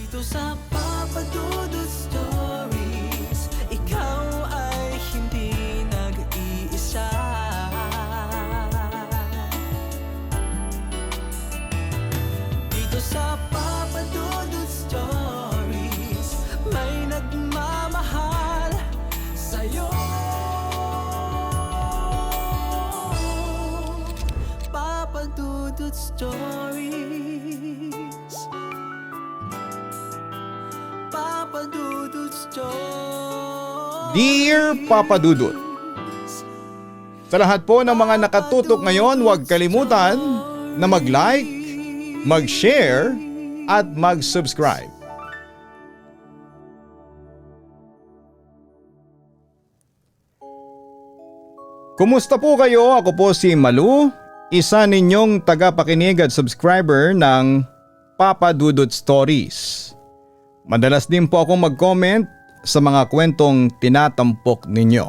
Dito sa Papa Dudut Stories, ikaw ay hindi nag-iisa. Dito sa Papa Dudut Stories, may nagmamahal sa'yo. Papa Dudut Stories, Papa Dudut Stories. Dear Papa Dudut, sa lahat po ng mga nakatutok ngayon, huwag kalimutan na mag-like, mag-share at mag-subscribe. Kumusta po kayo? Ako po si Malu, isa ninyong tagapakinig at subscriber ng Papa Dudut Stories. Madalas din po akong mag-comment sa mga kwentong tinatampok ninyo.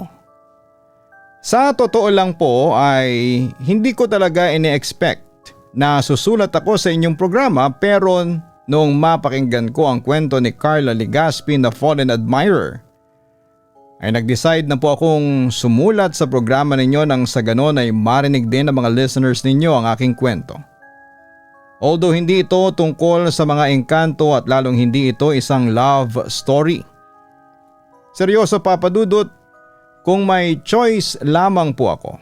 Sa totoo lang po ay hindi ko talaga ine-expect na susulat ako sa inyong programa, pero noong mapakinggan ko ang kwento ni Carla Legaspi na Fallen Admirer ay nag-decide na po akong sumulat sa programa ninyo nang sa ganon ay marinig din ng mga listeners ninyo ang aking kwento. Although hindi ito tungkol sa mga engkanto at lalong hindi ito isang love story. Seryoso Papa Dudut, kung may choice lamang po ako,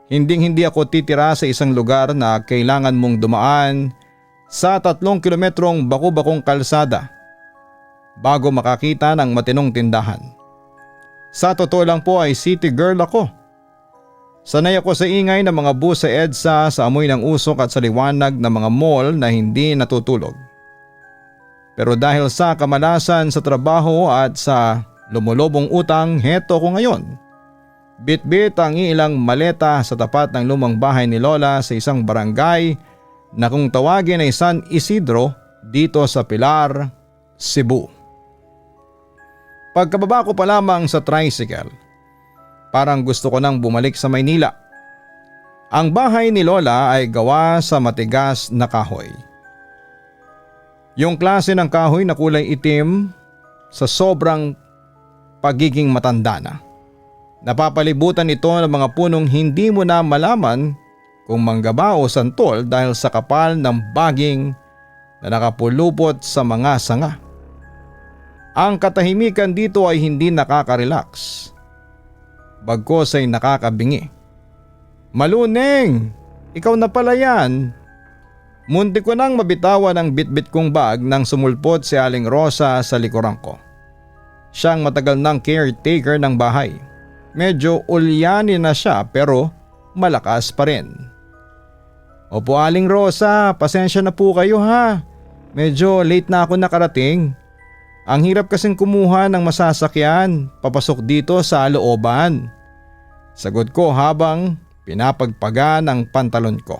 hindi ako titira sa isang lugar na kailangan mong dumaan sa 3 kilometrong baku-bakong kalsada bago makakita ng matinong tindahan. Sa totoo lang po ay city girl ako. Sanay ako sa ingay ng mga bus sa EDSA, sa amoy ng usok at sa liwanag ng mga mall na hindi natutulog. Pero dahil sa kamalasan sa trabaho at sa lumulubong utang, heto ko ngayon. Bit-bit ang ilang maleta sa tapat ng lumang bahay ni Lola sa isang barangay na kung tawagin ay San Isidro dito sa Pilar, Cebu. Pagkababa ko pa lamang sa tricycle, parang gusto ko nang bumalik sa Maynila. Ang bahay ni Lola ay gawa sa matigas na kahoy. Yung klase ng kahoy na kulay itim sa sobrang pagiging matanda na. Napapalibutan ito ng mga punong hindi mo na malaman kung manggaba o santol dahil sa kapal ng baging na nakapulupot sa mga sanga. Ang katahimikan dito ay hindi nakaka-relax. Bagkos ay nakakabingi. Maluneng, ikaw na pala yan. Munti ko nang mabitawan ang bitbit kong bag nang sumulpot si Aling Rosa sa likuran ko. Siyang matagal nang caretaker ng bahay. Medyo ulyanin na siya pero malakas pa rin. Opo Aling Rosa, pasensya na po kayo ha. Medyo late na ako nakarating. Ang hirap kasing kumuha ng masasakyan papasok dito sa looban. Sagot ko habang pinapagpagan ang pantalon ko.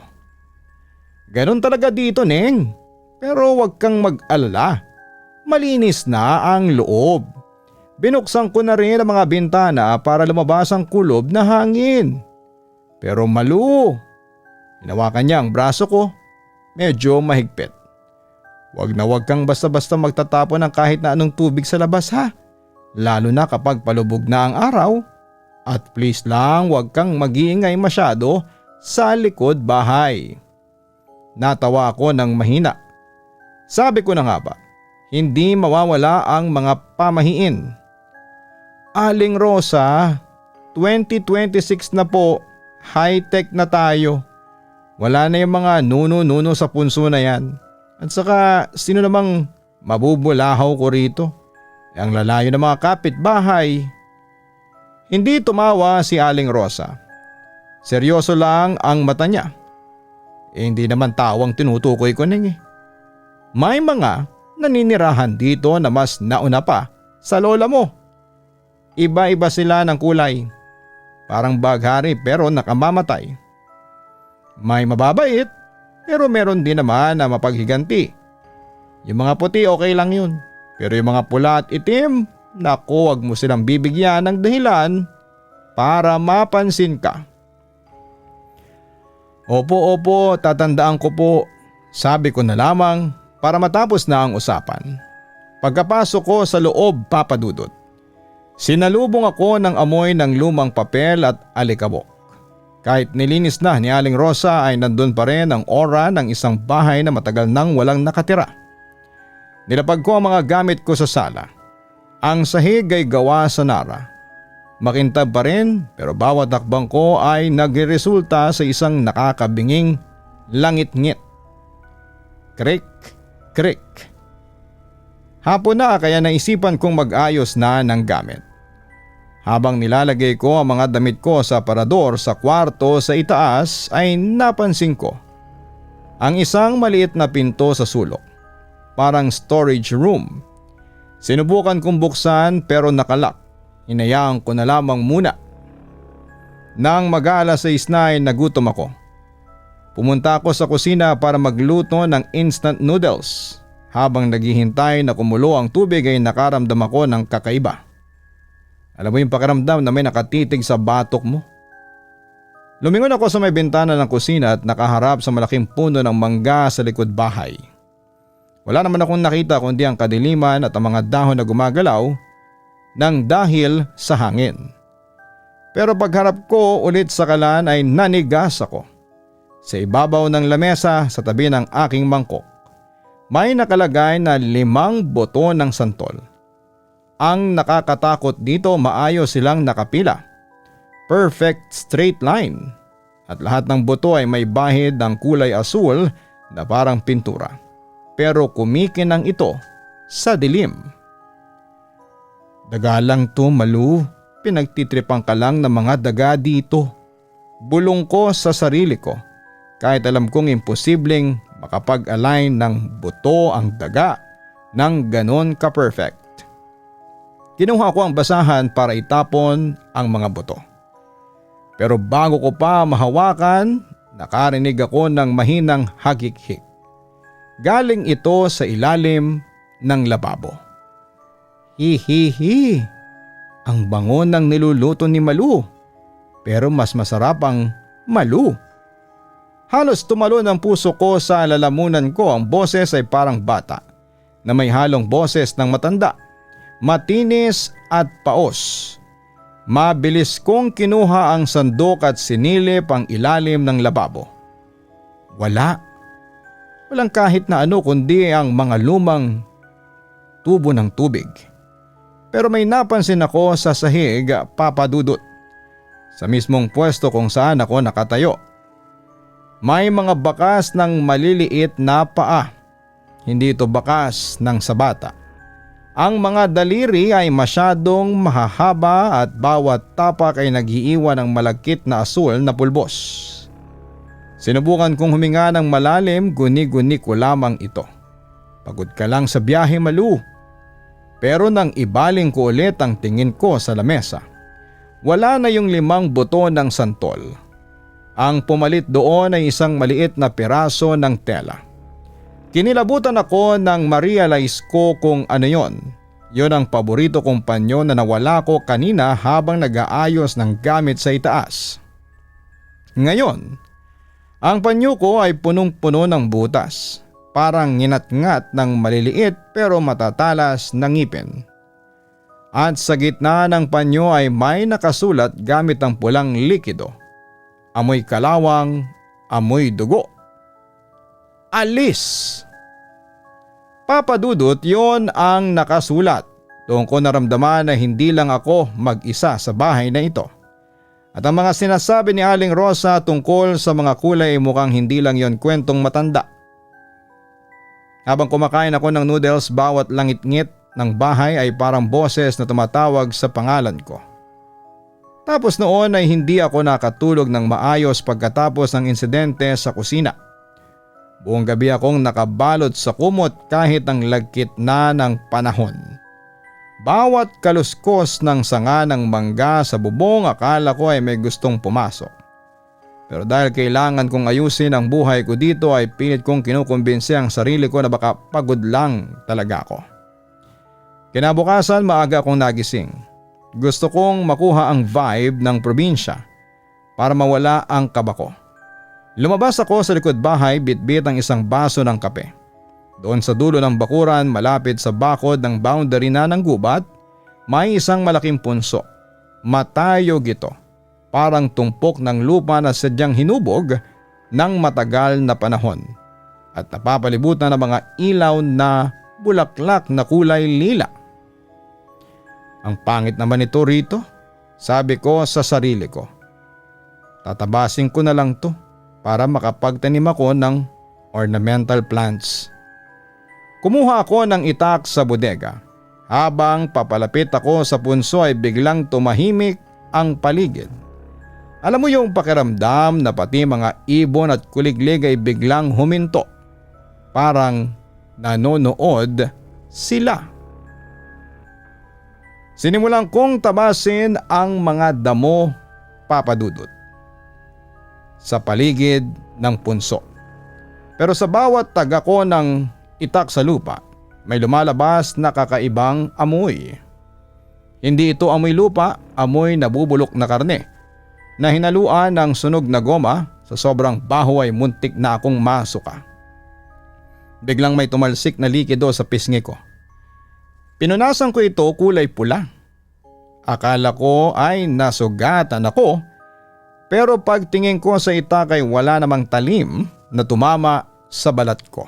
Ganon talaga dito, Neng. Pero wag kang mag-alala. Malinis na ang loob. Binuksan ko na rin ang mga bintana para lumabas ang kulob na hangin. Pero Malu, hinawakan niya ang braso ko. Medyo mahigpit. Wag na wag kang basta-basta magtatapon ng kahit na anong tubig sa labas ha. Lalo na kapag palubog na ang araw. At please lang wag kang mag-iingay masyado sa likod bahay. Natawa ako ng mahina. Sabi ko na nga ba, hindi mawawala ang mga pamahiin. Aling Rosa, 2026 na po, high-tech na tayo. Wala na yung mga nuno-nuno sa punso na yan. At saka sino namang mabubulahaw ko rito? Ang lalayo ng mga kapitbahay. Hindi tumawa si Aling Rosa. Seryoso lang ang mata niya. Hindi naman tawang tinutukoy ko ning eh. May mga naninirahan dito na mas nauna pa sa lola mo. Iba-iba sila ng kulay. Parang baghari pero nakamamatay. May mababait pero meron din naman na mapaghiganti. Yung mga puti okay lang yun. Pero yung mga pula at itim, naku, wag mo silang bibigyan ng dahilan para mapansin ka. Opo, tatandaan ko po. Sabi ko na lamang para matapos na ang usapan. Pagkapasok ko sa loob, Papa Dudut, sinalubong ako ng amoy ng lumang papel at alikabok. Kahit nilinis na ni Aling Rosa ay nandun pa rin ang aura ng isang bahay na matagal nang walang nakatira. Nilapag ko ang mga gamit ko sa sala. Ang sahig ay gawa sa nara. Makintab pa rin pero bawat hakbang ko ay nagresulta sa isang nakakabinging langit-ngit. Krik, krik. Hapon na kaya naisipan kong mag-ayos na ng gamit. Habang nilalagay ko ang mga damit ko sa parador sa kwarto sa itaas ay napansin ko ang isang maliit na pinto sa sulok. Parang storage room. Sinubukan kong buksan pero nakalak. Hinayaan ko na lamang muna. Nang mag-aalas 6 na ay nagutom ako. Pumunta ako sa kusina para magluto ng instant noodles. Habang naghihintay na kumulo ang tubig ay nakaramdam ako ng kakaiba. Alam mo yung pakiramdam na may nakatitig sa batok mo? Lumingon ako sa may bintana ng kusina at nakaharap sa malaking puno ng mangga sa likod bahay. Wala naman akong nakita kundi ang kadiliman at ang mga dahon na gumagalaw nang dahil sa hangin. Pero pagharap ko ulit sa kalan ay nanigas ako. Sa ibabaw ng lamesa sa tabi ng aking mangkok, may nakalagay na 5 buto ng santol. Ang nakakatakot dito, maayos silang nakapila. Perfect straight line. At lahat ng buto ay may bahid ng kulay asul na parang pintura. Pero kumikinang ito sa dilim. Daga lang to, Malu. Pinagtitripang ka lang ng mga daga dito. Bulong ko sa sarili ko. Kahit alam kong imposibleng makapag-align ng buto ang daga ng ganon ka-perfect. Kinuha ko ang basahan para itapon ang mga buto. Pero bago ko pa mahawakan, nakarinig ako ng mahinang hagik-hik. Galing ito sa ilalim ng lababo. Hihihi, ang bango ng niluluto ni Malu. Pero mas masarap ang Malu. Halos tumalon ang puso ko sa lalamunan ko. Ang boses ay parang bata na may halong boses ng matanda. Matinis at paos. Mabilis kong kinuha ang sandok at sinilip ang ilalim ng lababo. Walang kahit na ano kundi ang mga lumang tubo ng tubig. Pero may napansin ako sa sahig, Papa Dudut. Sa mismong pwesto kung saan ako nakatayo. May mga bakas ng maliliit na paa. Hindi ito bakas ng sa bata. Ang mga daliri ay masyadong mahahaba at bawat tapak ay nag-iiwan ng malagkit na asul na pulbos. Sinubukan kong huminga ng malalim, guni-guni ko lamang ito. Pagod ka lang sa biyahe, Malu. Pero nang ibaling ko ulit ang tingin ko sa lamesa, wala na yung 5 buto ng santol. Ang pumalit doon ay isang maliit na piraso ng tela. Kinilabutan ako nang ma-realize ko kung ano yon. Yon ang paborito kong panyo na nawala ko kanina habang nag-aayos ng gamit sa itaas. Ngayon, ang panyo ko ay punong-puno ng butas. Parang nginat-ngat ng maliliit pero matatalas na ngipin. At sa gitna ng panyo ay may nakasulat gamit ang pulang likido. Amoy kalawang, amoy dugo. Alis! Papa Dudut, yon ang nakasulat. Doon ko naramdaman na hindi lang ako mag-isa sa bahay na ito. At ang mga sinasabi ni Aling Rosa tungkol sa mga kulay ay mukhang hindi lang yon kwentong matanda. Habang kumakain ako ng noodles, bawat langit-ngit ng bahay ay parang boses na tumatawag sa pangalan ko. Tapos noon ay hindi ako nakatulog ng maayos pagkatapos ng insidente sa kusina. Buong gabi akong nakabalot sa kumot kahit ang lagkit na ng panahon. Bawat kaluskos ng sanga ng mangga sa bubong akala ko ay may gustong pumasok. Pero dahil kailangan kong ayusin ang buhay ko dito ay pilit kong kinukumbinsi ang sarili ko na baka pagod lang talaga ako. Kinabukasan maaga akong nagising. Gusto kong makuha ang vibe ng probinsya para mawala ang kaba ko. Lumabas ako sa likod bahay, bitbit ang isang baso ng kape. Doon sa dulo ng bakuran malapit sa bakod ng boundary na ng gubat, may isang malaking punso. Matayog ito, parang tumpok ng lupa na sadyang hinubog ng matagal na panahon at napapalibutan ng mga ilaw na bulaklak na kulay lila. Ang pangit naman ito rito, sabi ko sa sarili ko. Tatabasin ko na lang to para makapagtanim ako ng ornamental plants. Kumuha ako ng itak sa bodega. Habang papalapit ako sa punso ay biglang tumahimik ang paligid. Alam mo yung pakiramdam na pati mga ibon at kuliglig ay biglang huminto. Parang nanonood sila. Sinimulan kong tabasin ang mga damo, Papa Dudut, sa paligid ng punso. Pero sa bawat taga ko ng itak sa lupa, may lumalabas na kakaibang amoy. Hindi ito amoy lupa, amoy nabubulok na karne na hinaluan ng sunog na goma. Sa sobrang baho ay muntik na akong masuka. Biglang may tumalsik na likido sa pisngi ko. Pinunasan ko ito kulay pula. Akala ko ay nasugatan ako, pero pagtingin ko sa itak ay wala namang talim na tumama sa balat ko.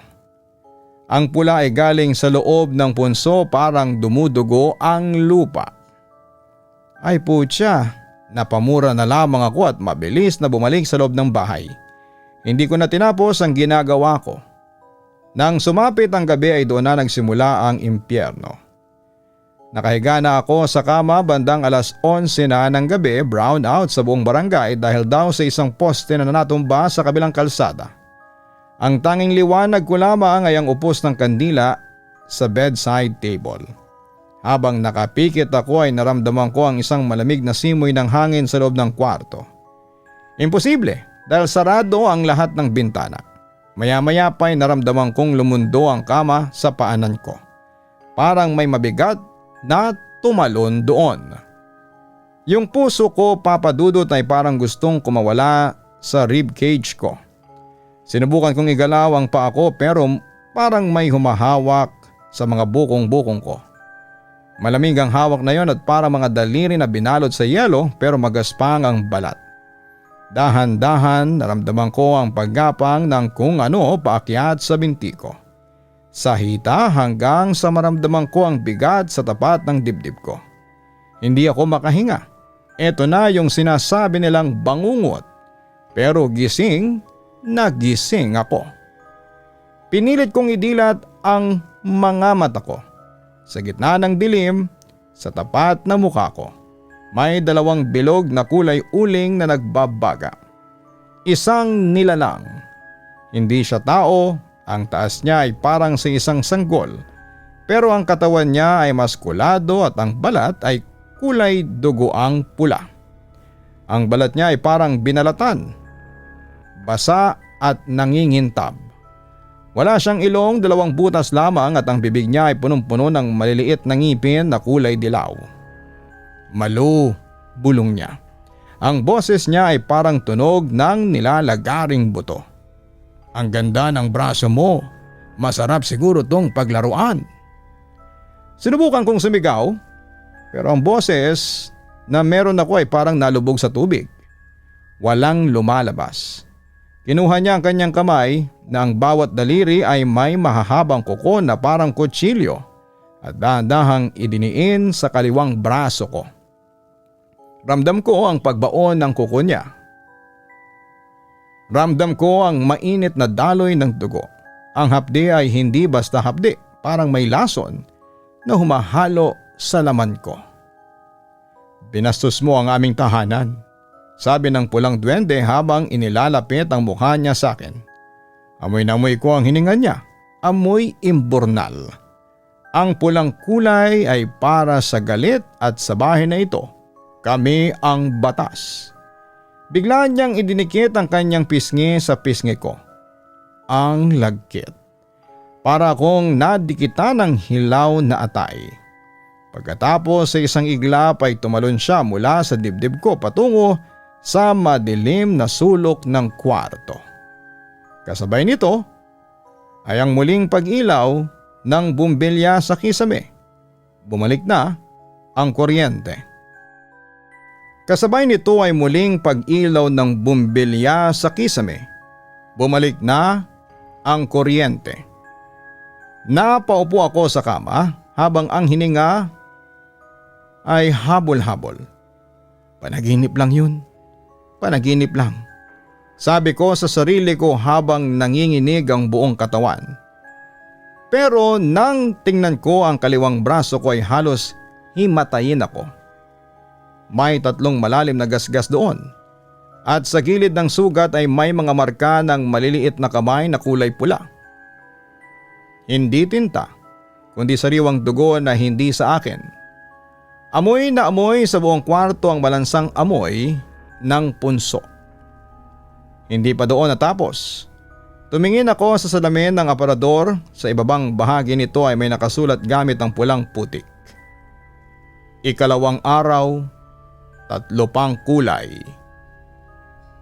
Ang pula ay galing sa loob ng punso, parang dumudugo ang lupa. Ay putya, napamura na lamang ako at mabilis na bumalik sa loob ng bahay. Hindi ko na tinapos ang ginagawa ko. Nang sumapit ang gabi ay doon na nagsimula ang impyerno. Nakahiga na ako sa kama bandang 11:00 na ng gabi, brown out sa buong barangay dahil daw sa isang poste na natumba sa kabilang kalsada. Ang tanging liwanag ko lamang ay ang upos ng kandila sa bedside table. Habang nakapikit ako ay naramdaman ko ang isang malamig na simoy ng hangin sa loob ng kwarto. Imposible dahil sarado ang lahat ng bintana. Maya-maya pa ay naramdaman kong lumundo ang kama sa paanan ko. Parang may mabigat na tumalon doon. Yung puso ko, Papa Dudut, ay parang gustong kumawala sa ribcage ko. Sinubukan kong igalaw ang paa ko pero parang may humahawak sa mga bukong-bukong ko. Malamig ang hawak na yon at parang mga daliri na binalot sa yelo pero magaspang ang balat. Dahan-dahan naramdaman ko ang paggapang ng kung ano paakyat sa binti ko. Sa hita hanggang sa maramdaman ko ang bigat sa tapat ng dibdib ko. Hindi ako makahinga. Ito na yung sinasabi nilang bangungot. Pero gising, nagising ako. Pinilit kong idilat ang mga mata ko. Sa gitna ng dilim, sa tapat na mukha ko, may dalawang bilog na kulay uling na nagbabaga. Isang nilalang. Hindi siya tao, ang taas niya ay parang sa isang sanggol. Pero ang katawan niya ay maskulado at ang balat ay kulay dugoang pula. Ang balat niya ay parang binalatan, basa at nangingintab. Wala siyang ilong, dalawang butas lamang at ang bibig niya ay punong-puno ng maliliit na ngipin na kulay dilaw. Malu, bulong niya. Ang boses niya ay parang tunog ng nilalagaring buto. Ang ganda ng braso mo, masarap siguro tong paglaruan. Sinubukan kong sumigaw, pero ang boses na meron ako ay parang nalubog sa tubig. Walang lumalabas. Kinuha niya ang kanyang kamay na ang bawat daliri ay may mahahabang kuko na parang kutsilyo at dahan-dahang idiniin sa kaliwang braso ko. Ramdam ko ang pagbaon ng kuko niya. Ramdam ko ang mainit na daloy ng dugo. Ang hapdi ay hindi basta hapdi, parang may lason na humahalo sa laman ko. Binastos mo ang aming tahanan, sabi ng pulang duwende habang inilalapit ang mukha niya sa akin. Amoy na amoy ko ang hininga niya, amoy imburnal. Ang pulang kulay ay para sa galit at sa bahay na ito, kami ang batas. Bigla niyang idinikit ang kanyang pisngi sa pisngi ko. Ang lagkit. Para akong nadikitan ng hilaw na atay. Pagkatapos sa isang iglap ay tumalon siya mula sa dibdib ko patungo sa madilim na sulok ng kwarto. Kasabay nito ay ang muling pag-ilaw ng bumbilya sa kisame. Bumalik na ang kuryente. Kasabay nito ay muling pag-ilaw ng bumbilya sa kisame. Bumalik na ang kuryente. Napaupo ako sa kama habang ang hininga ay habol-habol. Panaginip lang yun. Panaginip lang. Sabi ko sa sarili ko habang nanginginig ang buong katawan. Pero nang tingnan ko ang kaliwang braso ko ay halos himatayin ako. May 3 malalim na gasgas doon. At sa gilid ng sugat ay may mga marka ng maliliit na kamay na kulay pula. Hindi tinta, kundi sariwang dugo na hindi sa akin. Amoy na amoy sa buong kwarto ang malansang amoy ng punso. Hindi pa doon natapos. Tumingin ako sa salamin ng aparador. Sa ibabang bahagi nito ay may nakasulat gamit ang pulang putik. 2 araw, 3 pang kulay.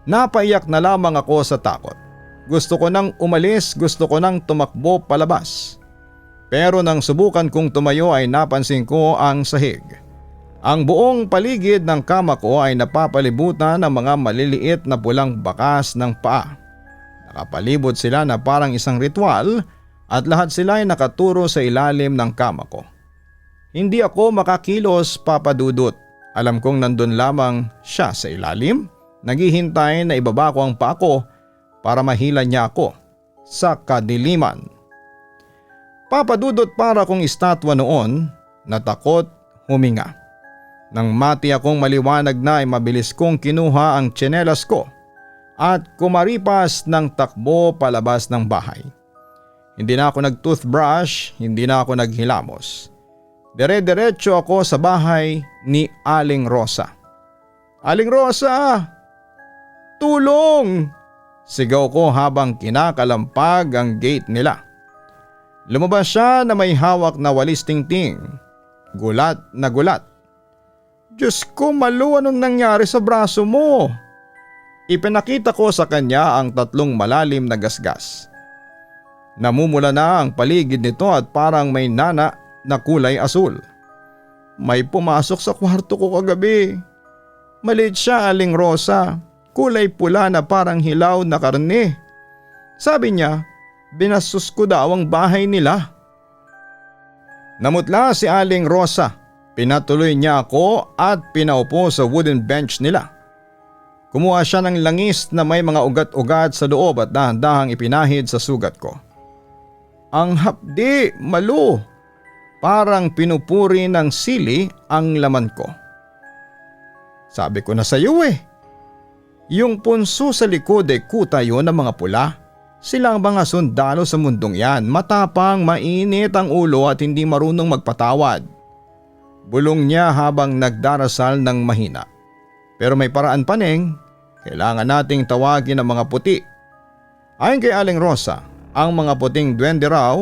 Napaiyak na lamang ako sa takot. Gusto ko nang umalis, gusto ko nang tumakbo palabas. Pero nang subukan kong tumayo ay napansin ko ang sahig. Ang buong paligid ng kama ko ay napapalibutan ng mga maliliit na pulang bakas ng paa. Nakapalibot sila na parang isang ritual at lahat sila ay nakaturo sa ilalim ng kama ko. Hindi ako makakilos, Papa Dudut. Alam kong nandun lamang siya sa ilalim, naghihintay na ibaba ko ang paa ko para mahila niya ako sa kadiliman. Papa Dudut, para kong estatwa noon, natakot huminga. Nang mati akong maliwanag na ay mabilis kong kinuha ang tsinelas ko at kumaripas ng takbo palabas ng bahay. Hindi na ako nag-toothbrush, hindi na ako naghilamos. Dire-diretso ako sa bahay ni Aling Rosa. Aling Rosa! Tulong! Sigaw ko habang kinakalampag ang gate nila. Lumabas siya na may hawak na walis tingting. Gulat na gulat. Diyos ko, Malu, anong nangyari sa braso mo? Ipinakita ko sa kanya ang 3 malalim na gasgas. Namumula na ang paligid nito at parang may nana na kulay asul. May pumasok sa kwarto ko kagabi. Maliit siya, Aling Rosa. Kulay pula na parang hilaw na karne. Sabi niya, binastos ko daw ang bahay nila. Namutla si Aling Rosa. Pinatuloy niya ako at pinaupo sa wooden bench nila. Kumuha siya ng langis na may mga ugat-ugat sa loob at dahan-dahang ipinahid sa sugat ko. Ang hapdi, Malu. Parang pinupuri ng sili ang laman ko. Sabi ko na sa iyo eh. Yung punso sa likod ay kuta yun ng mga pula. Sila ang mga sundalo sa mundong yan. Matapang, mainit ang ulo at hindi marunong magpatawad. Bulong niya habang nagdarasal ng mahina. Pero may paraan pa, Neng. Kailangan nating tawagin ang mga puti. Ayon kay Aling Rosa, ang mga puting duwende raw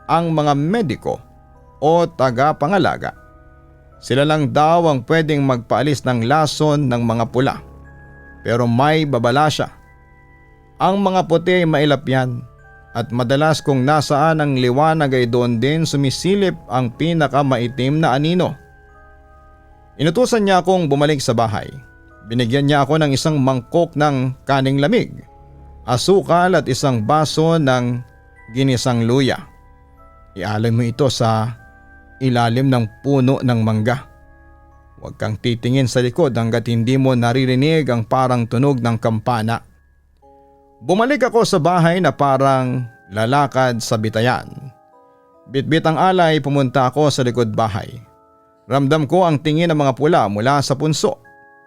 ang mga mediko o taga-pangalaga. Sila lang daw ang pwedeng magpaalis ng lason ng mga pula. Pero may babala siya. Ang mga puti ay mailap yan at madalas kung nasaan ang liwanag ay doon din sumisilip ang pinakamaitim na anino. Inutusan niya akong bumalik sa bahay. Binigyan niya ako ng isang mangkok ng kaning lamig, asukal at isang baso ng ginisang luya. Ialay mo ito sa ilalim ng puno ng mangga. Huwag kang titingin sa likod hanggat hindi mo naririnig ang parang tunog ng kampana. Bumalik ako sa bahay na parang lalakad sa bitayan. Bitbit ang alay, pumunta ako sa likod bahay. Ramdam ko ang tingin ng mga pula mula sa punso,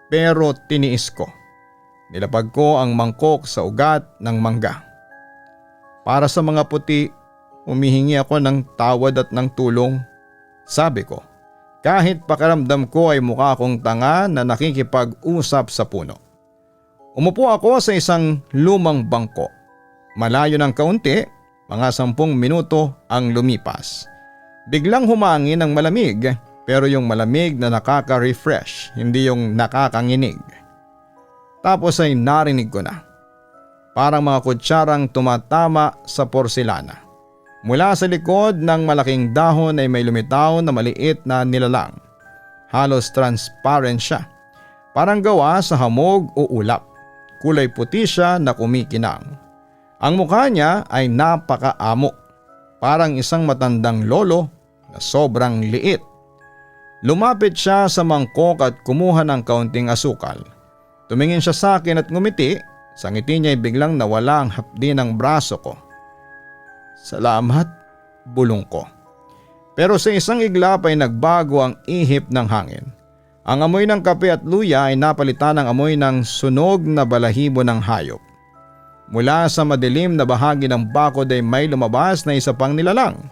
pero tiniis ko. Nilapag ko ang mangkok sa ugat ng mangga. Para sa mga puti, humihingi ako ng tawad at ng tulong. Sabi ko, kahit pakiramdam ko ay mukha akong tanga na nakikipag-usap sa puno. Umupo ako sa isang lumang bangko. Malayo ng kaunti, mga 10 minuto ang lumipas. Biglang humangin ng malamig, pero yung malamig na nakaka-refresh, hindi yung nakakanginig. Tapos ay narinig ko na. Parang mga kutsarang tumatama sa porselana. Mula sa likod ng malaking dahon ay may lumitaw na maliit na nilalang. Halos transparent siya. Parang gawa sa hamog o ulap. Kulay puti siya na kumikinang. Ang mukha niya ay napakaamo. Parang isang matandang lolo na sobrang liit. Lumapit siya sa mangkok at kumuha ng kaunting asukal. Tumingin siya sa akin at ngumiti. Sa ngiti niya ay biglang nawala ang hapdi ng braso ko. Salamat, bulong ko. Pero sa isang iglap ay nagbago ang ihip ng hangin. Ang amoy ng kape at luya ay napalitan ng amoy ng sunog na balahibo ng hayop. Mula sa madilim na bahagi ng bakod ay may lumabas na isa pang nilalang.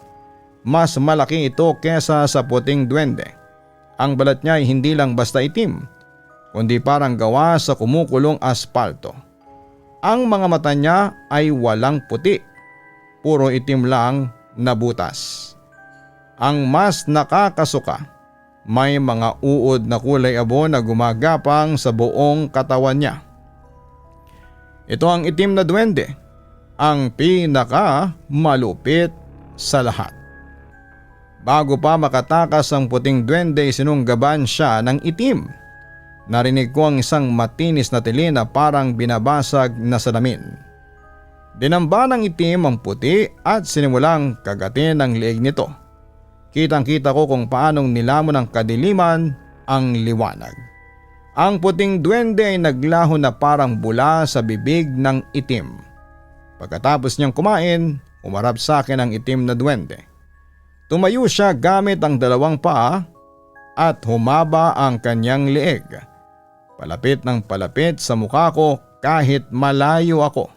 Mas malaki ito kesa sa puting duwende. Ang balat niya ay hindi lang basta itim, kundi parang gawa sa kumukulong aspalto. Ang mga mata niya ay walang puti. Puro itim lang na butas. Ang mas nakakasuka, may mga uod na kulay abo na gumagapang sa buong katawan niya. Ito ang itim na duwende, ang pinaka malupit sa lahat. Bago pa makatakas ang puting duwende, sinunggaban siya ng itim. Narinig ko ang isang matinis na tili na parang binabasag na salamin. Dinamba ng itim ang puti at sinimulang kagatin ang leeg nito. Kitang-kita ko kung paanong nilamon ng kadiliman ang liwanag. Ang puting duwende ay naglaho na parang bula sa bibig ng itim. Pagkatapos niyang kumain, umarap sa akin ang itim na duwende. Tumayo siya gamit ang dalawang paa at humaba ang kanyang leeg. Palapit ng palapit sa mukha ko kahit malayo ako.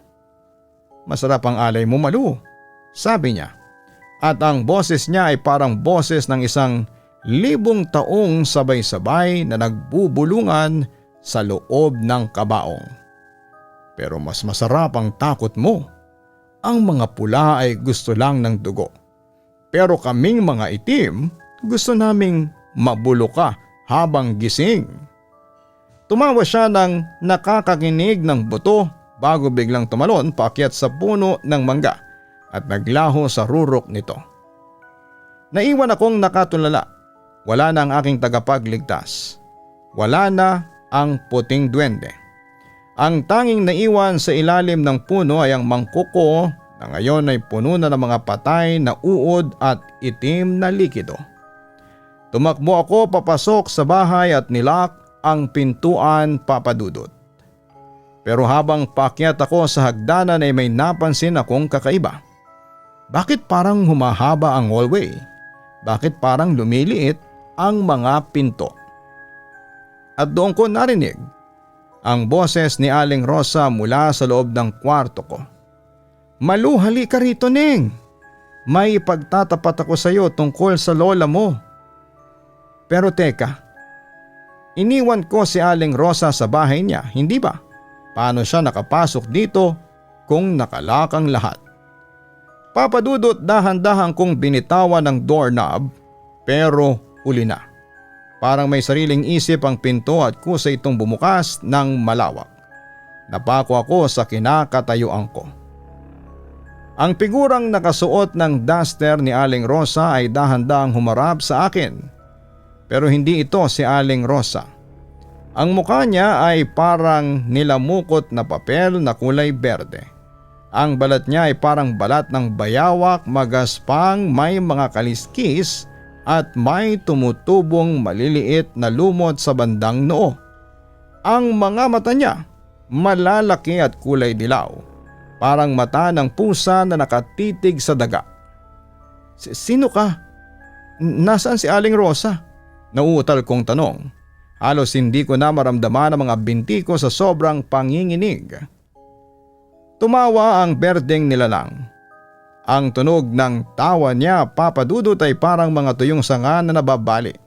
Masarap ang alay mo, Malu, sabi niya. At ang boses niya ay parang boses ng 1,000 taong sabay-sabay na nagbubulungan sa loob ng kabaong. Pero mas masarap ang takot mo. Ang mga pula ay gusto lang ng dugo. Pero kaming mga itim, gusto naming mabulo ka habang gising. Tumawa siya ng nakakakinig ng buto bago biglang tumalon paakyat sa puno ng mangga at naglaho sa rurok nito. Naiwan akong nakatulala. Wala na ang aking tagapagligtas. Wala na ang puting duwende. Ang tanging naiwan sa ilalim ng puno ay ang mangkok ko na ngayon ay puno na ng mga patay na uod at itim na likido. Tumakbo ako papasok sa bahay at nilak ang pintuan, Papa Dudut. Pero habang paakyat ako sa hagdanan ay may napansin akong kakaiba. Bakit parang humahaba ang hallway? Bakit parang lumiliit ang mga pinto? At doon ko narinig ang boses ni Aling Rosa mula sa loob ng kwarto ko. Malu, halika rito, Ning. May pagtatapat ako sa iyo tungkol sa lola mo. Pero teka, iniwan ko si Aling Rosa sa bahay niya, hindi ba? Paano siya nakapasok dito kung nakalakang lahat? Papa Dudut, dahan-dahan kong binitawan ng doorknob pero huli na. Parang may sariling isip ang pinto at kusa itong bumukas ng malawak. Napako ako sa kinakatayuan ko. Ang figurang nakasuot ng duster ni Aling Rosa ay dahan-dahang humarap sa akin. Pero hindi ito si Aling Rosa. Ang mukha niya ay parang nilamukot na papel na kulay berde. Ang balat niya ay parang balat ng bayawak, magaspang, may mga kaliskis at may tumutubong maliliit na lumot sa bandang noo. Ang mga mata niya malalaki at kulay dilaw, parang mata ng pusa na nakatitig sa daga. Sino ka? Nasaan si Aling Rosa? Nauutal kong tanong. Halos hindi ko na maramdaman ang mga binti ko sa sobrang panginginig. Tumawa ang berdeng nilalang. Ang tunog ng tawa niya, Papa Dudut, ay parang mga tuyong sanga na nababali.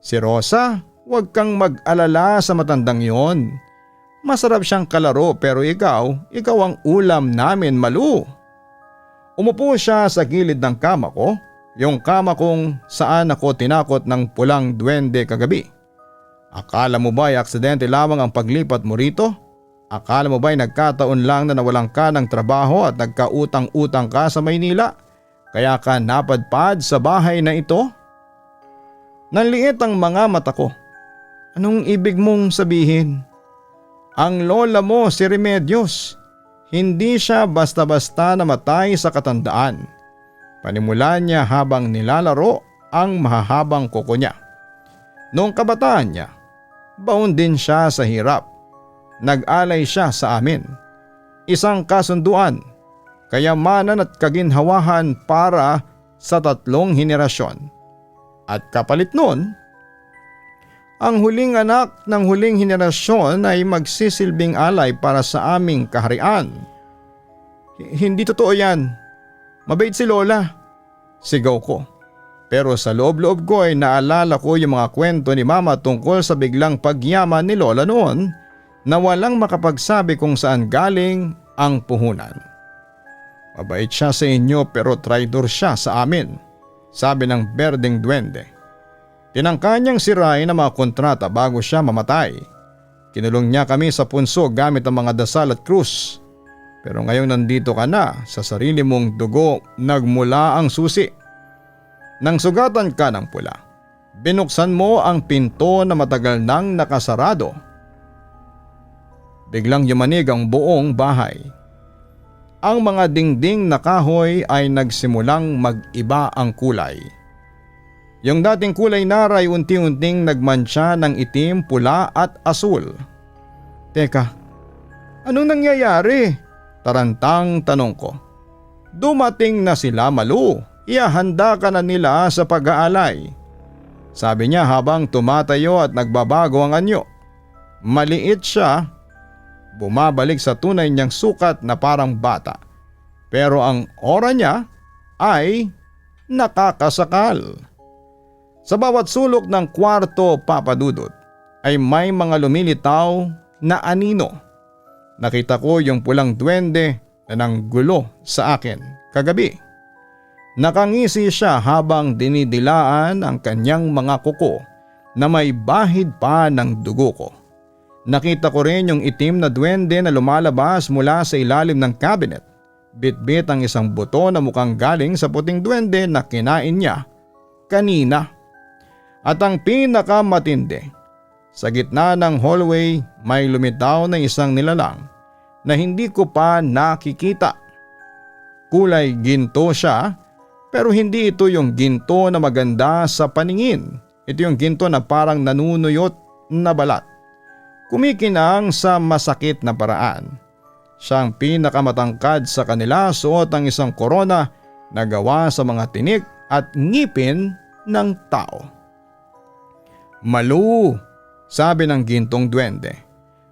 Si Rosa, huwag kang mag-alala sa matandang yon. Masarap siyang kalaro pero ikaw ang ulam namin, Malu. Umupo siya sa gilid ng kama ko, yung kama kung saan ako tinakot ng pulang duwende kagabi. Akala mo ba ay aksidente lamang ang paglipat mo rito? Akala mo ba ay nagkataon lang na nawalan ka ng trabaho at nagkautang-utang ka sa Maynila? Kaya ka napadpad sa bahay na ito? Nanliit ang mga mata ko. Anong ibig mong sabihin? Ang lola mo si Remedios. Hindi siya basta-basta namatay sa katandaan. Panimula niya habang nilalaro ang mahahabang kuko niya. Noong kabataan niya, baon din siya sa hirap. Nag-alay siya sa amin. Isang kasunduan, kayamanan at kaginhawahan para sa 3 henerasyon. At kapalit nun, ang huling anak ng huling henerasyon ay magsisilbing alay para sa aming kaharian. Hindi totoo yan. Mabait si Lola. Sigaw ko. Pero sa loob-loob ko ay naalala ko yung mga kwento ni Mama tungkol sa biglang pagyaman ni Lola noon na walang makapagsabi kung saan galing ang puhunan. Mabait siya sa inyo pero traidor siya sa amin, sabi ng berdeng duwende. Tinangka niyang sirain ang mga kontrata bago siya mamatay. Kinulong niya kami sa punso gamit ang mga dasal at krus. Pero ngayon nandito ka na, sa sarili mong dugo nagmula ang susi. Nang sugatan ka ng pula, binuksan mo ang pinto na matagal nang nakasarado. Biglang yumanig ang buong bahay. Ang mga dingding na kahoy ay nagsimulang mag-iba ang kulay. Yung dating kulay nara ay unti-unting nagmantsa ng itim, pula at asul. Teka, anong nangyayari? Tarantang tanong ko. Dumating na sila, Malu. Ihahanda ka na nila sa pag-aalay. Sabi niya habang tumatayo at nagbabago ang anyo. Maliit siya. Bumabalik sa tunay niyang sukat na parang bata. Pero ang aura niya ay nakakasakal. Sa bawat sulok ng kwarto, Papa Dudut, ay may mga lumilitaw na anino. Nakita ko yung pulang duwende na nanggulo sa akin kagabi. Nakangisi siya habang dinidilaan ang kanyang mga kuko na may bahid pa ng dugo ko. Nakita ko rin yung itim na duwende na lumalabas mula sa ilalim ng cabinet. Bitbit ang isang buto na mukhang galing sa puting duwende na kinain niya kanina. At ang pinakamatindi, sa gitna ng hallway may lumitaw na isang nilalang na hindi ko pa nakikita. Kulay ginto siya pero hindi ito yung ginto na maganda sa paningin. Ito yung ginto na parang nanunuyot na balat. Kumikinang sa masakit na paraan. Siyang pinakamatangkad sa kanila, suot ang isang korona na gawa sa mga tinik at ngipin ng tao. Malu, sabi ng gintong duwende.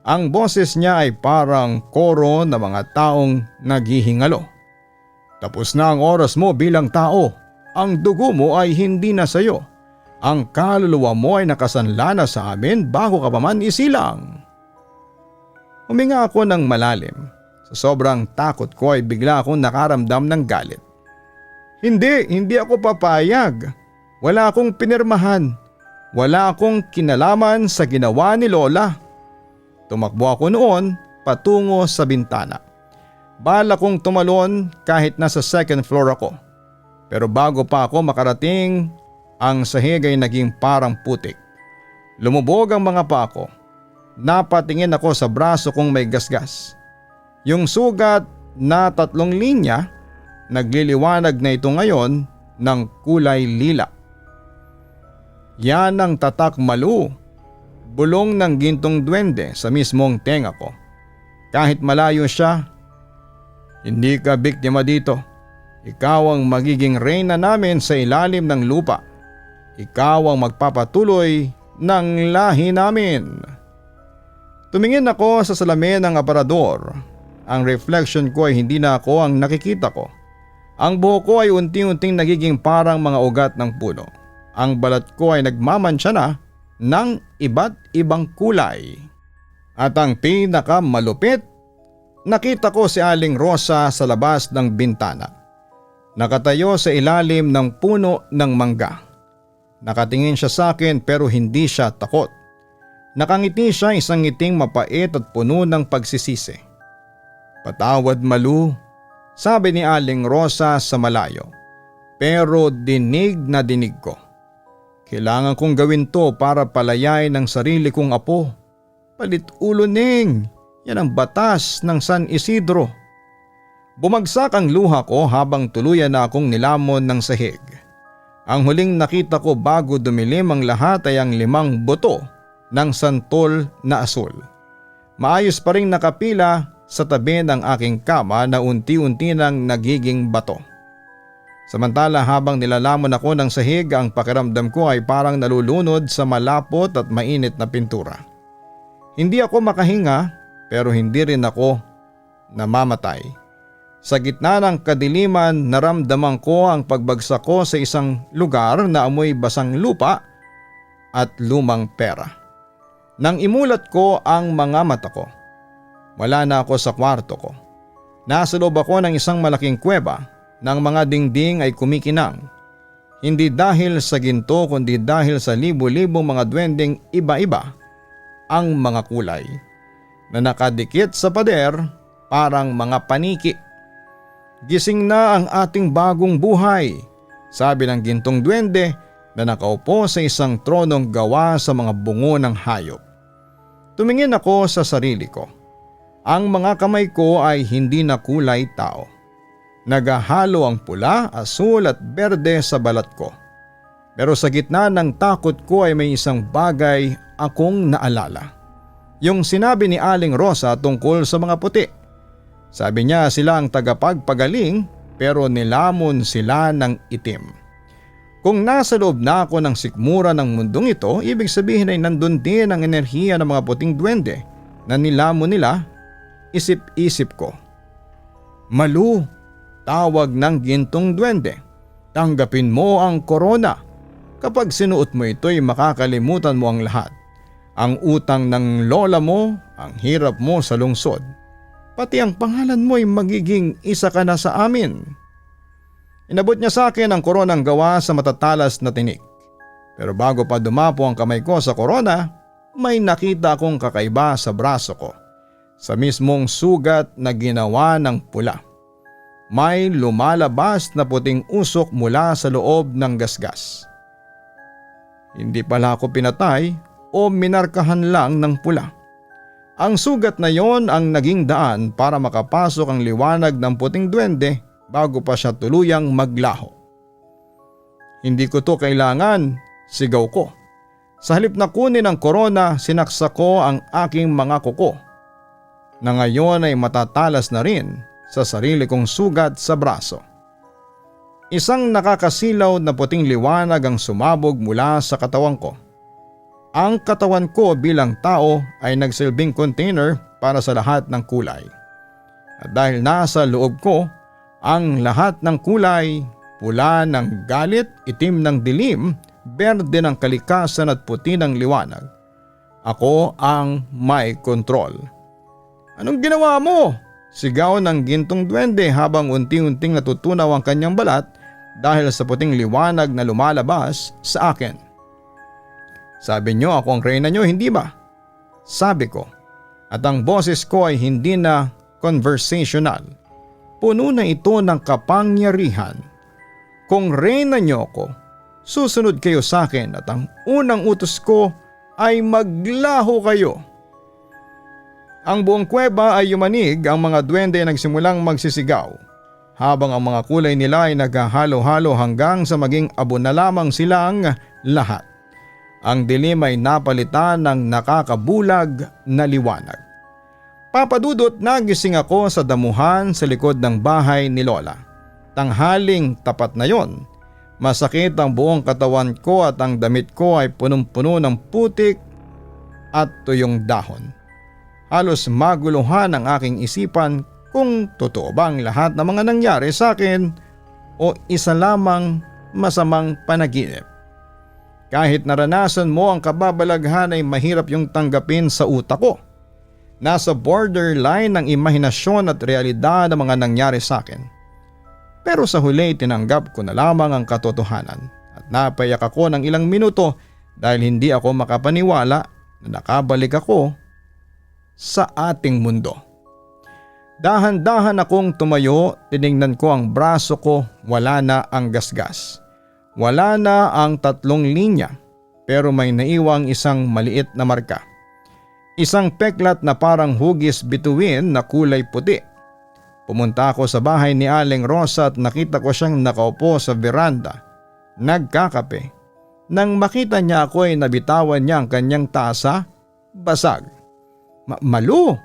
Ang boses niya ay parang koro ng mga taong naghihingalo. Tapos na ang oras mo bilang tao. Ang dugo mo ay hindi na sayo. Ang kaluluwa mo ay nakasanla na sa amin bago ka pa man isilang. Huminga ako ng malalim. Sa sobrang takot ko ay bigla akong nakaramdam ng galit. Hindi ako papayag. Wala akong pinirmahan. Wala akong kinalaman sa ginawa ni Lola. Tumakbo ako noon patungo sa bintana. Bala kong tumalon kahit nasa 2nd floor ako. Pero bago pa ako makarating, ang sahig ay naging parang putik. Lumubog ang mga paa ko. Napatingin ako sa braso kong may gasgas. Yung sugat na 3 linya, nagliliwanag na ito ngayon ng kulay lila. Yan ang tatak, Malu. Bulong ng gintong duwende sa mismong tenga ko. Kahit malayo siya, hindi ka biktima dito. Ikaw ang magiging reyna namin sa ilalim ng lupa. Ikaw ang magpapatuloy ng lahi namin. Tumingin ako sa salamin ng aparador. Ang reflection ko ay hindi na ako ang nakikita ko. Ang buhok ko ay unti-unting nagiging parang mga ugat ng puno. Ang balat ko ay nagmamansya na ng iba't ibang kulay. At ang pinakamalupit, nakita ko si Aling Rosa sa labas ng bintana. Nakatayo sa ilalim ng puno ng mangga. Nakatingin siya sa akin pero hindi siya takot. Nakangiti siya, isang ngiting mapait at puno ng pagsisisi. Patawad, Malu, sabi ni Aling Rosa sa malayo. Pero dinig na dinig ko. Kailangan kong gawin to para palayain ang sarili kong apo. Palit ulo, Ning. Yan ang batas ng San Isidro. Bumagsak ang luha ko habang tuluyan na akong nilamon ng sahig. Ang huling nakita ko bago dumilim ang lahat ay ang 5 buto ng santol na asul. Maayos pa ring nakapila sa tabi ng aking kama na unti-unti nang nagiging bato. Samantala habang nilalamon ako ng sahig, ang pakiramdam ko ay parang nalulunod sa malapot at mainit na pintura. Hindi ako makahinga pero hindi rin ako namamatay. Sa gitna ng kadiliman, naramdaman ko ang pagbagsak ko sa isang lugar na amoy basang lupa at lumang pera. Nang imulat ko ang mga mata ko, wala na ako sa kwarto ko. Nasa loob ako ng isang malaking kuweba na ang mga dingding ay kumikinang. Hindi dahil sa ginto kundi dahil sa libo-libong mga duwending iba-iba ang mga kulay na nakadikit sa pader parang mga paniki. Gising na ang ating bagong buhay, sabi ng gintong duwende na nakaupo sa isang tronong gawa sa mga bungo ng hayop. Tumingin ako sa sarili ko. Ang mga kamay ko ay hindi na kulay tao. Nagahalo ang pula, asul at berde sa balat ko. Pero sa gitna ng takot ko ay may isang bagay akong naalala. Yung sinabi ni Aling Rosa tungkol sa mga puti. Sabi niya sila ang tagapagpagaling pero nilamon sila ng itim. Kung nasa loob na ako ng sikmura ng mundong ito, ibig sabihin ay nandun din ang enerhiya ng mga puting duwende na nilamon nila. Isip-isip ko. Malu, tawag ng gintong duwende. Tanggapin mo ang korona. Kapag sinuot mo ito ay makakalimutan mo ang lahat. Ang utang ng lola mo, ang hirap mo sa lungsod. Pati ang pangalan mo ay magiging isa ka na sa amin. Inabot niya sa akin ang koronang gawa sa matatalas na tinik. Pero bago pa dumapo ang kamay ko sa korona, may nakita akong kakaiba sa braso ko. Sa mismong sugat na ginawa ng pula. May lumalabas na puting usok mula sa loob ng gasgas. Hindi pala ako pinatay o minarkahan lang ng pula. Ang sugat na yon ang naging daan para makapasok ang liwanag ng puting duwende bago pa siya tuluyang maglaho. Hindi ko to kailangan, sigaw ko. Sa halip na kunin ang korona, sinaksak ko ang aking mga kuko na ngayon ay matatalas na rin sa sarili kong sugat sa braso. Isang nakakasilaw na puting liwanag ang sumabog mula sa katawan ko. Ang katawan ko bilang tao ay nagsilbing container para sa lahat ng kulay. At dahil nasa loob ko ang lahat ng kulay, pula ng galit, itim ng dilim, berde ng kalikasan at puti ng liwanag, ako ang may kontrol. Anong ginawa mo? Sigaw ng gintong duwende habang unti-unting natutunaw ang kanyang balat dahil sa puting liwanag na lumalabas sa akin. Sabi niyo ako ang reyna niyo, hindi ba? Sabi ko, at ang boses ko ay hindi na conversational. Puno na ito ng kapangyarihan. Kung reyna niyo ako, susunod kayo sa akin at ang unang utos ko ay maglaho kayo. Ang buong kuweba ay yumanig, ang mga duwende ay nagsimulang magsisigaw. Habang ang mga kulay nila ay naghahalo-halo hanggang sa maging abo na lamang silang lahat. Ang dilim ay napalitan ng nakakabulag na liwanag. Papadudot, nagising ako sa damuhan sa likod ng bahay ni Lola. Tanghaling tapat na yon. Masakit ang buong katawan ko at ang damit ko ay punong-puno ng putik at tuyong dahon. Halos maguluhan ang aking isipan kung totoo ba ang lahat ng mga nangyari sa akin o isa lamang masamang panaginip. Kahit naranasan mo ang kababalaghan ay mahirap yung tanggapin sa utak ko. Nasa borderline ng imahinasyon at realidad ang mga nangyari sa akin. Pero sa huli tinanggap ko na lamang ang katotohanan at napayak ako ng ilang minuto dahil hindi ako makapaniwala na nakabalik ako sa ating mundo. Dahan-dahan akong tumayo, tiningnan ko ang braso ko, wala na ang gasgas. Wala na ang 3 linya, pero may naiwang isang maliit na marka. Isang peklat na parang hugis bituin na kulay puti. Pumunta ako sa bahay ni Aling Rosa at nakita ko siyang nakaupo sa veranda, nagkakape. Nang makita niya ako ay nabitawan niya ang kanyang tasa, basag. Malu!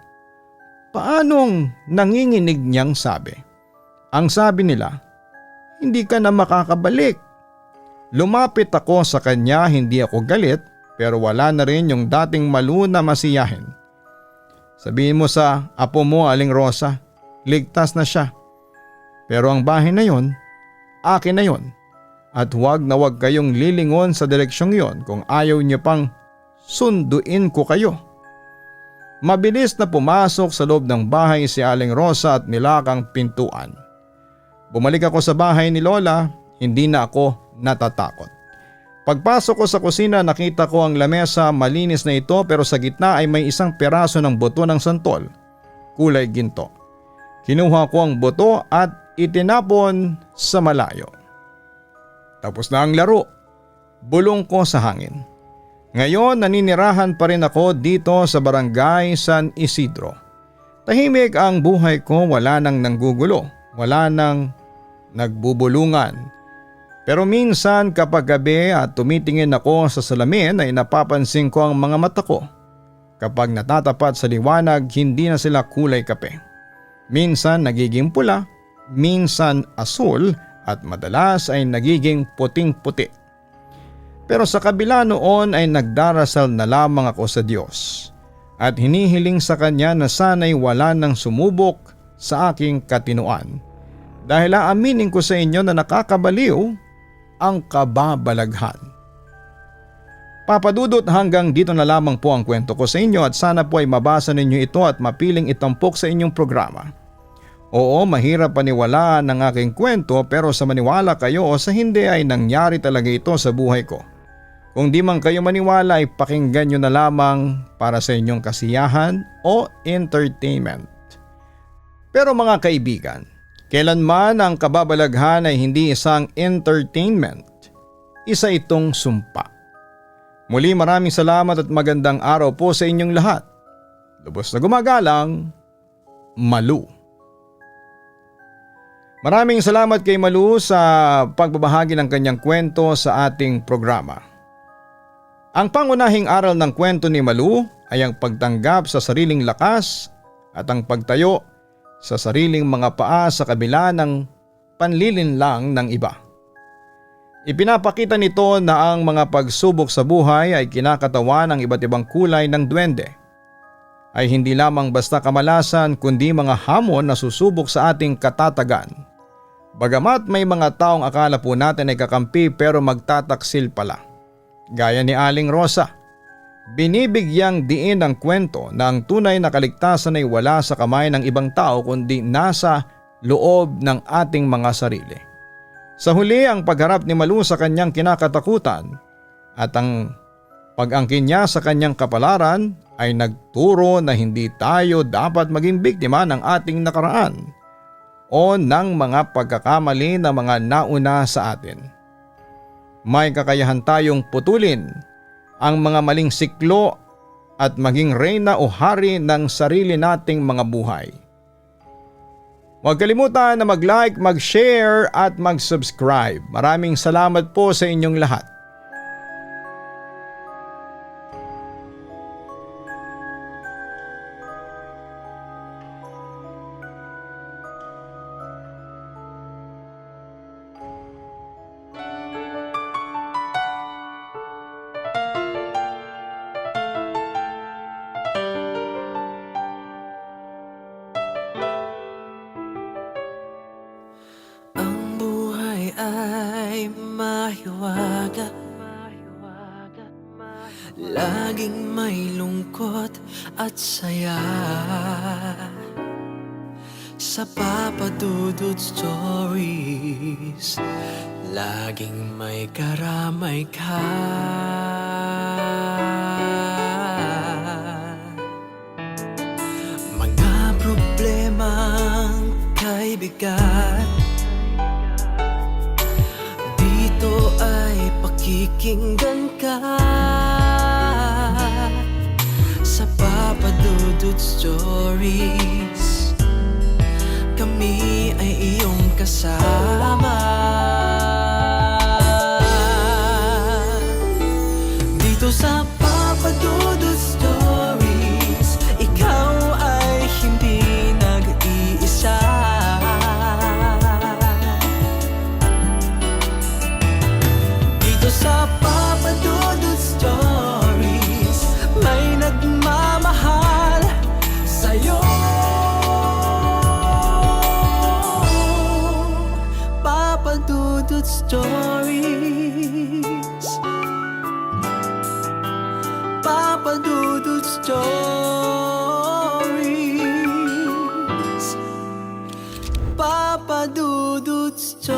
Paanong nanginginig niyang sabi? Ang sabi nila, hindi ka na makakabalik. Lumapit ako sa kanya, hindi ako galit pero wala na rin yung dating Malu na masiyahin. Sabihin mo sa apo mo Aling Rosa, ligtas na siya. Pero ang bahay na yon, akin na yon. At huwag na huwag kayong lilingon sa direksyong yon kung ayaw niyo pang sunduin ko kayo. Mabilis na pumasok sa loob ng bahay si Aling Rosa at nilakang pintuan. Bumalik ako sa bahay ni Lola, hindi na ako natatakot. Pagpasok ko sa kusina, nakita ko ang lamesa, malinis na ito pero sa gitna ay may isang peraso ng buto ng santol, kulay ginto. Kinuha ko ang buto at itinapon sa malayo. Tapos na ang laro, bulong ko sa hangin. Ngayon naninirahan pa rin ako dito sa barangay San Isidro. Tahimik ang buhay ko, wala nang nanggugulo, wala nang nagbubulungan. Pero minsan kapag gabi at tumitingin ako sa salamin ay napapansin ko ang mga mata ko. Kapag natatapat sa liwanag, hindi na sila kulay kape. Minsan nagiging pula, minsan asul at madalas ay nagiging puting-puti. Pero sa kabila noon ay nagdarasal na lamang ako sa Diyos at hinihiling sa Kanya na sana'y wala nang sumubok sa aking katinoan. Dahil aaminin ko sa inyo na nakakabaliw ang kababalaghan. Papadudot, hanggang dito na lamang po ang kwento ko sa inyo at sana po ay mabasa ninyo ito at mapiling itampok sa inyong programa. Oo, mahirap paniwalaan ng aking kwento pero sa maniwala kayo o sa hindi ay nangyari talaga ito sa buhay ko. Kung di man kayo maniwala ay pakinggan nyo na lamang para sa inyong kasiyahan o entertainment. Pero mga kaibigan, kailanman ang kababalaghan ay hindi isang entertainment, isa itong sumpa. Muli maraming salamat at magandang araw po sa inyong lahat. Lubos na gumagalang, Malu. Maraming salamat kay Malu sa pagbabahagi ng kanyang kwento sa ating programa. Ang pangunahing aral ng kwento ni Malu ay ang pagtanggap sa sariling lakas at ang pagtayo sa sariling mga paa sa kabila ng panlilinlang ng iba. Ipinapakita nito na ang mga pagsubok sa buhay ay kinakatawan ng iba't ibang kulay ng duwende. Ay hindi lamang basta kamalasan kundi mga hamon na susubok sa ating katatagan. Bagamat may mga taong akala po natin ay kakampi pero magtataksil pala. Gaya ni Aling Rosa, binibigyang diin ang kwento na ang tunay na kaligtasan ay wala sa kamay ng ibang tao kundi nasa loob ng ating mga sarili. Sa huli, ang pagharap ni Malu sa kanyang kinakatakutan at ang pag-angkin niya sa kanyang kapalaran ay nagturo na hindi tayo dapat maging biktima ng ating nakaraan o ng mga pagkakamali ng mga nauna sa atin. May kakayahan tayong putulin ang mga maling siklo at maging reyna o hari ng sarili nating mga buhay. Huwag kalimutan na mag-like, mag-share at mag-subscribe. Maraming salamat po sa inyong lahat. Ang buhay ay mahiwaga, laging may lungkot at saya. Sa Papa Dudut Stories, laging may karamay ka. Mga problema pakikinggan ka sa Papa Dudut Stories. Kami ay iyong kasama dito sa Papa Dudut Stories. Ikaw ay hindi nag-iisa. Dito sa Papa Dudut Stories, may nagmamahal sa'yo. Papa Dudut Stories, Papa Dudut Stories, Papa Dudut Stories.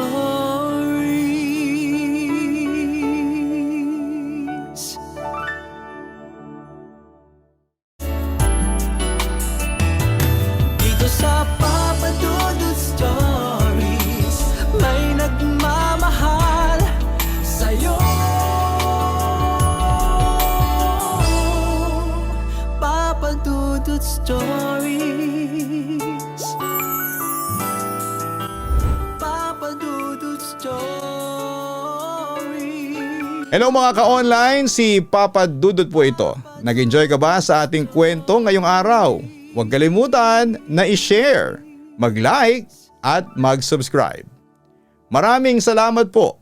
Dito sa Papa Dudut Stories, may nagmamahal sa'yo. Papa Dudut Stories, Papa Dudut Stories. Hello mga ka-online, si Papa Dudut po ito. Nag-enjoy ka ba sa ating kwento ngayong araw? Huwag kalimutan na i-share, mag-like at mag-subscribe. Maraming salamat po